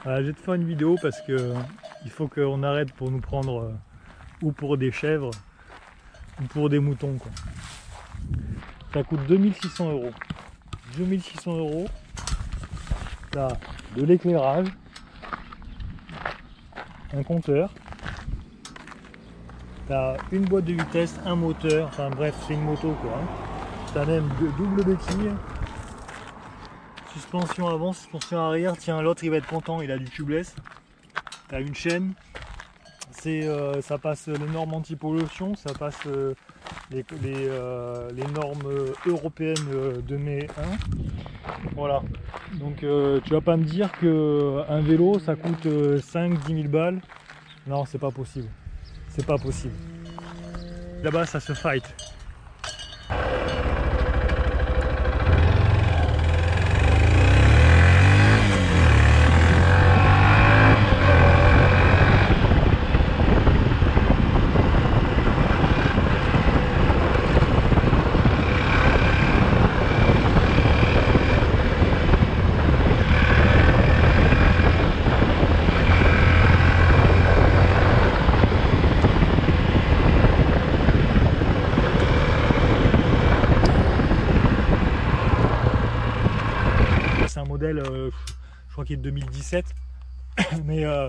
Voilà, je vais te faire une vidéo parce que il faut qu'on arrête pour nous prendre ou pour des chèvres ou pour des moutons, quoi. Ça coûte 2600 euros. 2600 euros. T'as de l'éclairage, un compteur, t'as une boîte de vitesse, un moteur, enfin bref, c'est une moto quoi. T'as même double béquille, suspension avant, suspension arrière. Tiens, l'autre il va être content, il a du tubeless. T'as une chaîne, ça passe les normes anti-pollution, ça passe les normes européennes de mai 1. Voilà. Donc tu vas pas me dire que un vélo ça coûte 5-10 000 balles. Non, c'est pas possible. C'est pas possible. Là-bas ça se fight. C'est un modèle, je crois qu'il est de 2017, mais il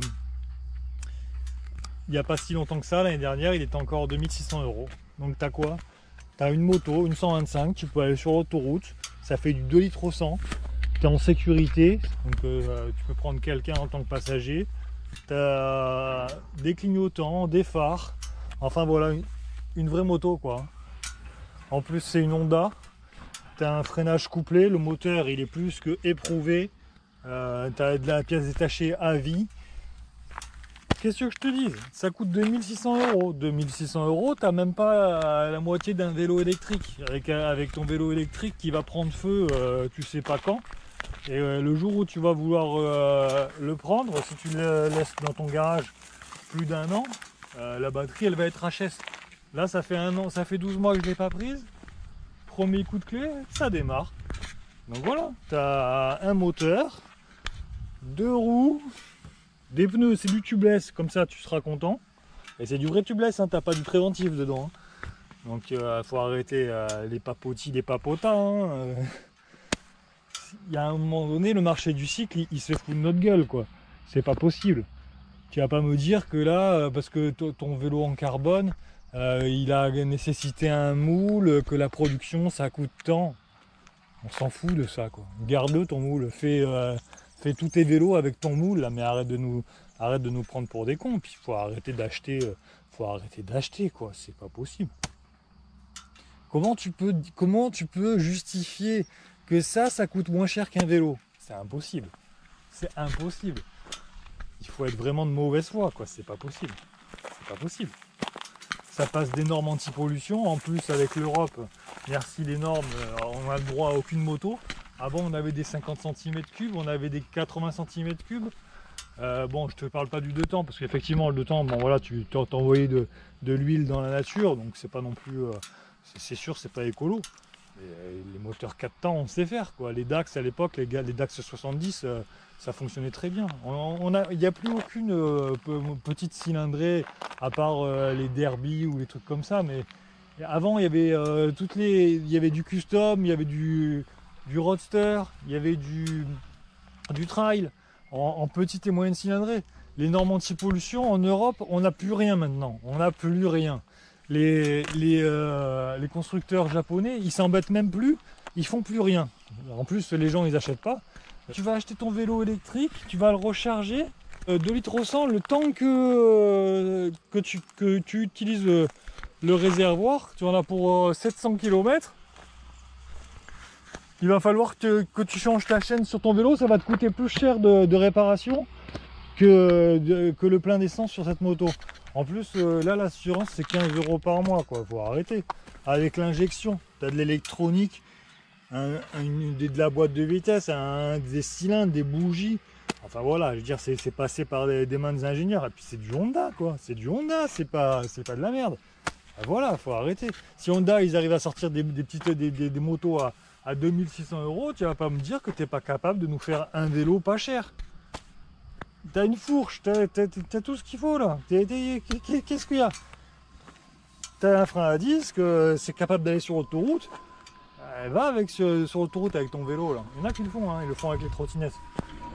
n'y a pas si longtemps que ça, l'année dernière, il était encore 2600 euros. Donc tu as quoi? Tu as une moto, une 125, tu peux aller sur l'autoroute, ça fait du 2 litres au 100, tu es en sécurité, donc tu peux prendre quelqu'un en tant que passager, tu as des clignotants, des phares, enfin voilà, une vraie moto quoi. En plus c'est une Honda. T'as un freinage couplé, le moteur il est plus que éprouvé, t'as de la pièce détachée à vie. Qu'est-ce que je te dis? Ça coûte 2600 euros. 2600 euros, t'as même pas la moitié d'un vélo électrique. Avec ton vélo électrique qui va prendre feu tu sais pas quand. Et le jour où tu vas vouloir le prendre, si tu le laisses dans ton garage plus d'1 an, la batterie elle va être HS. Là ça fait 1 an, ça fait 12 mois que je l'ai pas prise. Premier coup de clé, ça démarre. Donc voilà, tu as un moteur, 2 roues, des pneus, c'est du tubeless, comme ça tu seras content. Et c'est du vrai tubeless, hein, t'as pas du préventif dedans. Hein. Donc faut arrêter les papotis, les papotas. Hein. Il y a un moment donné, le marché du cycle, il se fout de notre gueule, quoi. C'est pas possible. Tu vas pas me dire que là, parce que ton vélo en carbone, il a nécessité un moule, que la production ça coûte tant. On s'en fout de ça quoi. Garde-le ton moule, fais tous tes vélos avec ton moule là, mais arrête de nous prendre pour des cons. Puis faut arrêter d'acheter quoi, c'est pas possible. Comment tu peux justifier que ça coûte moins cher qu'un vélo? C'est impossible. C'est impossible. Il faut être vraiment de mauvaise foi quoi, c'est pas possible. C'est pas possible. Ça passe des normes anti-pollution, en plus avec l'Europe, merci les normes, on a le droit à aucune moto. Avant on avait des 50 cm3, on avait des 80 cm3. Bon, je te parle pas du 2 temps, parce qu'effectivement le 2 temps, bon voilà, tu t'envoyais de l'huile dans la nature, donc c'est pas non plus, c'est sûr c'est pas écolo. Les moteurs 4 temps on sait faire quoi. Les Dax à l'époque, les Dax 70, ça fonctionnait très bien. Il n'y a plus aucune petite cylindrée à part les Derby ou les trucs comme ça, mais avant il y avait il y avait du custom, il y avait du roadster, il y avait du trail en petite et moyenne cylindrée. Les normes anti-pollution en Europe, on n'a plus rien maintenant, on n'a plus rien. Les constructeurs japonais, ils s'embêtent même plus, ils font plus rien. En plus, les gens, ils achètent pas. Tu vas acheter ton vélo électrique, tu vas le recharger, 2 litres au 100, le temps que tu utilises le réservoir, tu en as pour 700 km. Il va falloir que tu changes ta chaîne sur ton vélo, ça va te coûter plus cher de réparation que le plein d'essence sur cette moto. En plus, là, l'assurance, c'est 15 euros par mois, quoi. Faut arrêter. Avec l'injection, tu as de l'électronique, de la boîte de vitesse, des cylindres, des bougies. Enfin voilà, je veux dire, c'est passé par des mains des ingénieurs. Et puis c'est du Honda, quoi. C'est du Honda, c'est pas de la merde. Et voilà, faut arrêter. Si Honda, ils arrivent à sortir des motos à 2600 euros, tu vas pas me dire que tu n'es pas capable de nous faire un vélo pas cher. t'as une fourche, t'as tout ce qu'il faut là. Qu'est-ce qu'il y a? T'as un frein à disque, c'est capable d'aller sur l'autoroute. Va avec sur l'autoroute avec ton vélo là. Il y en a qui le font, hein, ils le font avec les trottinettes.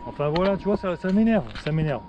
Enfin voilà, tu vois, ça m'énerve, ça m'énerve.